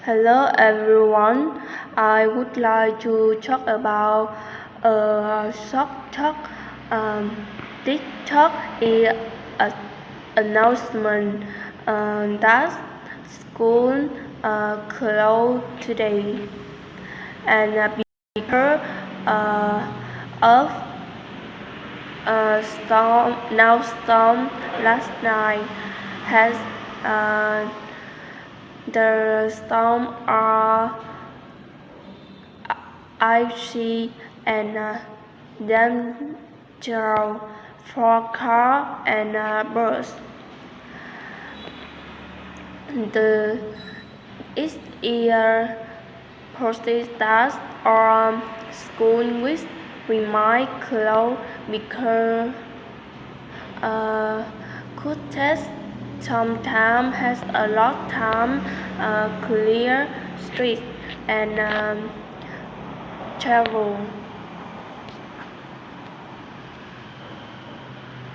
Hello everyone. I would like to talk about short talk. This talk is an announcement that school closed today, and because of storm last night has the storm are icy and dangerous for car and bus. The each year process or school which remain closed because could test sometimes has a lot time clear street and travel.